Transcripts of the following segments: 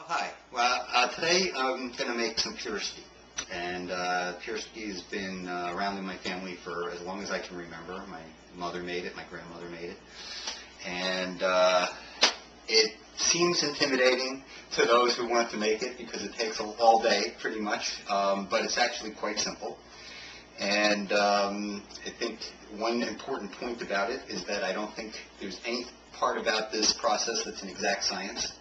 Hi. Well, today I'm going to make some Piroshki. And Piroshki has been around in my family for as long as I can remember. My mother made it, my grandmother made it. And it seems intimidating to those who want to make it because it takes all day pretty much, but it's actually quite simple. And I think one important point about it is that I don't think there's any part about this process that's an exact science.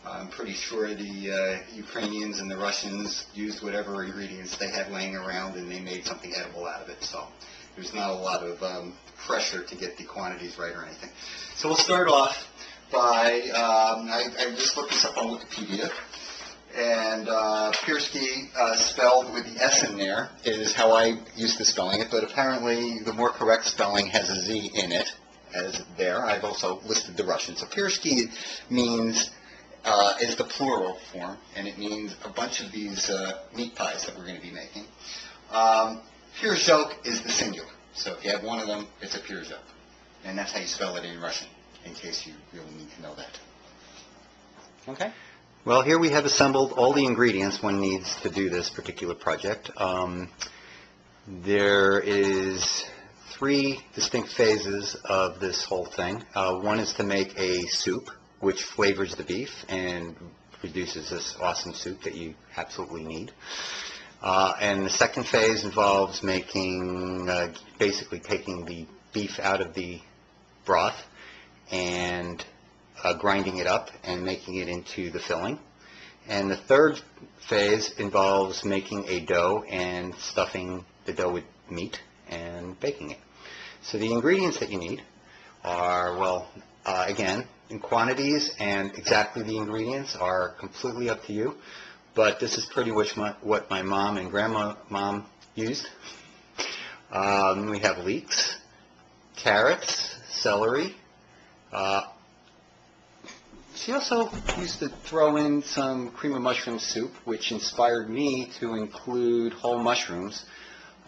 I'm pretty sure the Ukrainians and the Russians used whatever ingredients they had laying around and they made something edible out of it. So there's not a lot of pressure to get the quantities right or anything. So we'll start off by, I just looked this up on Wikipedia. And Piroshki, spelled with the S in there, is how I used to spelling it, but apparently the more correct spelling has a Z in it, as there. I've also listed the Russian. So Piroshki means, is the plural form, and it means a bunch of these meat pies that we're going to be making. Piroshok is the singular. So if you have one of them, it's a Piroshok. And that's how you spell it in Russian, in case you really need to know that. Okay? Well, here we have assembled all the ingredients one needs to do this particular project. There is 3 distinct phases of this whole thing. One is to make a soup, which flavors the beef and produces this awesome soup that you absolutely need. And the second phase involves making, basically taking the beef out of the broth and grinding it up and making it into the filling. And the third phase involves making a dough and stuffing the dough with meat and baking it. So the ingredients that you need are, well, again, in quantities and exactly the ingredients are completely up to you, but this is pretty much what my mom and grandma used. We have leeks, carrots, celery. She also used to throw in some cream of mushroom soup, which inspired me to include whole mushrooms.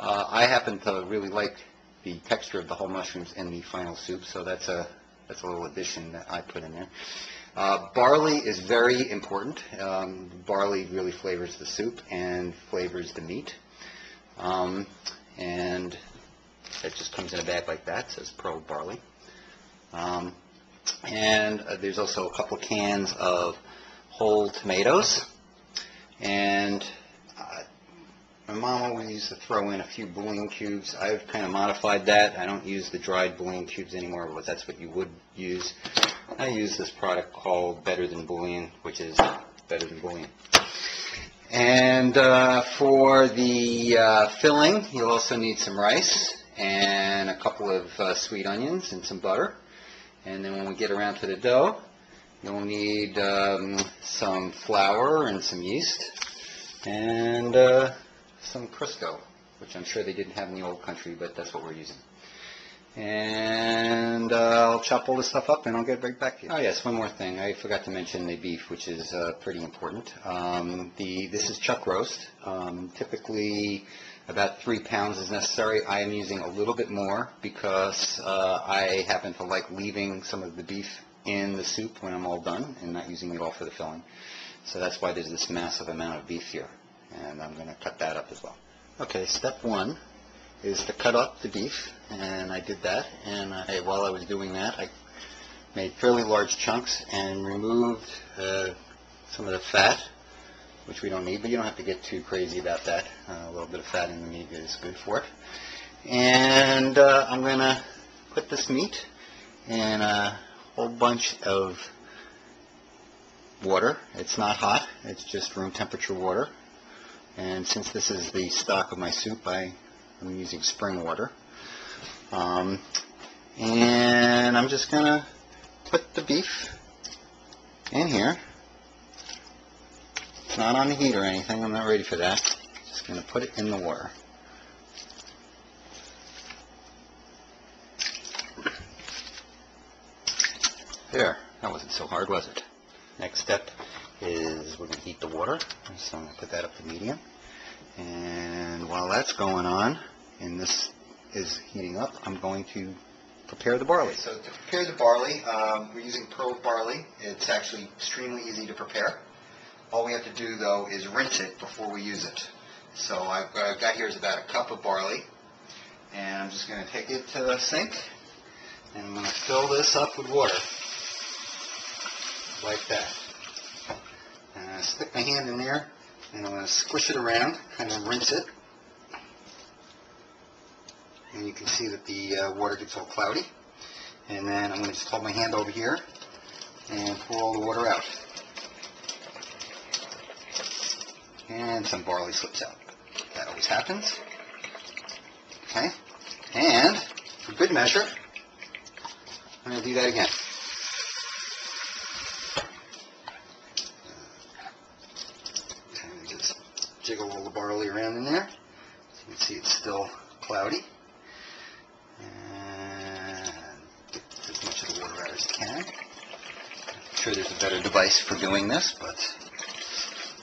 I happen to really like the texture of the whole mushrooms in the final soup, so that's a little addition that I put in there. Barley is very important. Barley really flavors the soup and flavors the meat. And it just comes in a bag like that. It says Pearl Barley. And there's also a couple cans of whole tomatoes. And my mom always used to throw in a few bouillon cubes. I've kind of modified that. I don't use the dried bouillon cubes anymore, but that's what you would use. I use this product called Better Than Bouillon, which is better than bouillon. And for the filling, you'll also need some rice and a couple of sweet onions and some butter. And then when we get around to the dough, you'll need some flour and some yeast and some Crisco, which I'm sure they didn't have in the old country, but that's what we're using. And I'll chop all this stuff up and I'll get right back to you. Oh yes, one more thing. I forgot to mention the beef, which is pretty important. This is chuck roast. Typically about 3 pounds is necessary. I am using a little bit more because I happen to like leaving some of the beef in the soup when I'm all done and not using it all for the filling. So that's why there's this massive amount of beef here. And I'm going to cut that up as well. Okay, step 1 is to cut up the beef, and I did that. And while I was doing that, I made fairly large chunks and removed some of the fat, which we don't need, but you don't have to get too crazy about that. A little bit of fat in the meat is good for it. And I'm going to put this meat in a whole bunch of water. It's not hot, it's just room temperature water. And since this is the stock of my soup, I'm using spring water. And I'm just going to put the beef in here. It's not on the heat or anything. I'm not ready for that. Just going to put it in the water. There. That wasn't so hard, was it? Next step is we're going to heat the water. So I'm going to put that up to medium. And while that's going on, and this is heating up, I'm going to prepare the barley. So to prepare the barley, we're using pearl barley. It's actually extremely easy to prepare. All we have to do, though, is rinse it before we use it. So what I've got here is about a cup of barley, and I'm just going to take it to the sink, and I'm going to fill this up with water, like that. And I'm going to stick my hand in there, and I'm going to squish it around, kind of rinse it. And you can see that the water gets all cloudy. And then I'm going to just hold my hand over here and pour all the water out. And some barley slips out. That always happens. Okay. And for good measure, I'm going to do that again. And just jiggle all the barley around in there. So you can see it's still cloudy. And get as much of the water out as you can. I'm sure there's a better device for doing this, but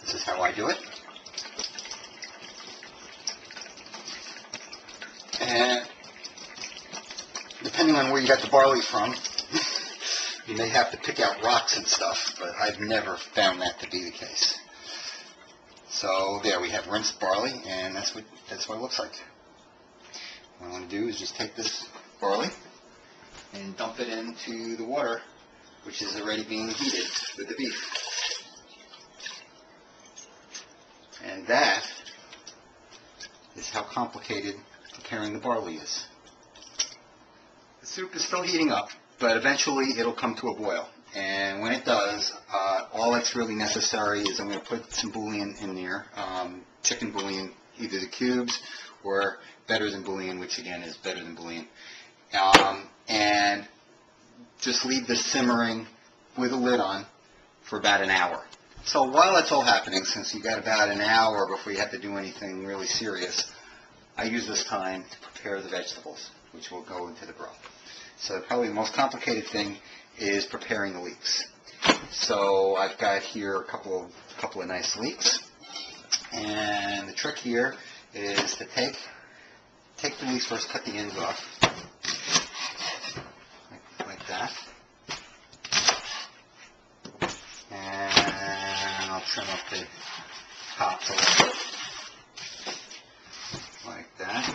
this is how I do it. And depending on where you got the barley from, you may have to pick out rocks and stuff, but I've never found that to be the case. So there we have rinsed barley, and that's what it looks like. What I want to do is just take this barley and dump it into the water, which is already being heated with the beef. And that is how complicated preparing the barley is. The soup is still heating up, but eventually it'll come to a boil. And when it does, all that's really necessary is I'm going to put some bouillon in there, chicken bouillon, either the cubes or better than bouillon, which again is better than bouillon, and just leave this simmering with a lid on for about an hour. So while that's all happening, since you got about an hour before you have to do anything really serious, I use this time to prepare the vegetables, which will go into the broth. So probably the most complicated thing is preparing the leeks. So I've got here a couple of nice leeks, and the trick here is to take the leeks first, cut the ends off, like that, and I'll trim up the tops a little bit, like that.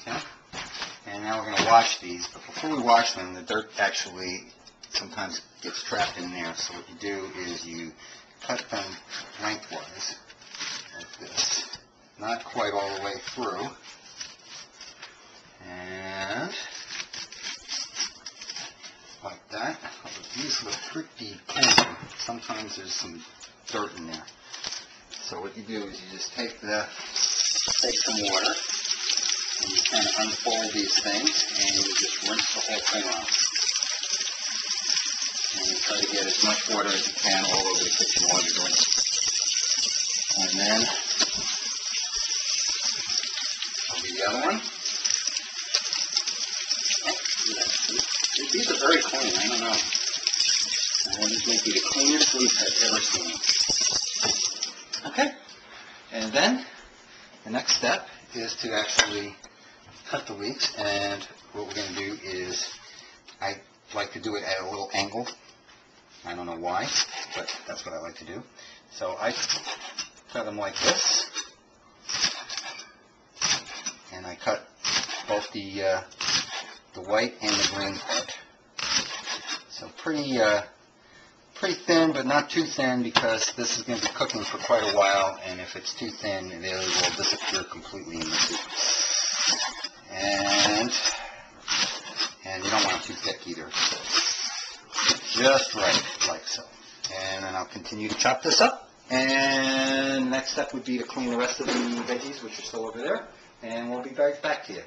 Okay. And now we're going to wash these, but before we wash them, the dirt actually sometimes gets trapped in there. So what you do is you cut them lengthwise, like this. Not quite all the way through. And like that. Although these look pretty clean. Sometimes there's some dirt in there. So what you do is you just take some water, and you kind of unfold these things, and you just rinse the whole thing off. And you try to get as much water as you can all over the kitchen while you're doing it. And then I'll do the other one. Oh, these are very clean. I don't know. These might be the cleanest leeks I've ever seen. Okay. And then the next step is to actually cut the leeks, and what we're going to do is, I like to do it at a little angle. I don't know why, but that's what I like to do. So I cut them like this, and I cut both the white and the green part. So pretty thin, but not too thin, because this is going to be cooking for quite a while, and if it's too thin, they will disappear completely in the soup. And you don't want it too thick either. Just right, like so. And then I'll continue to chop this up. And the next step would be to clean the rest of the veggies, which are still over there. And we'll be right back to you.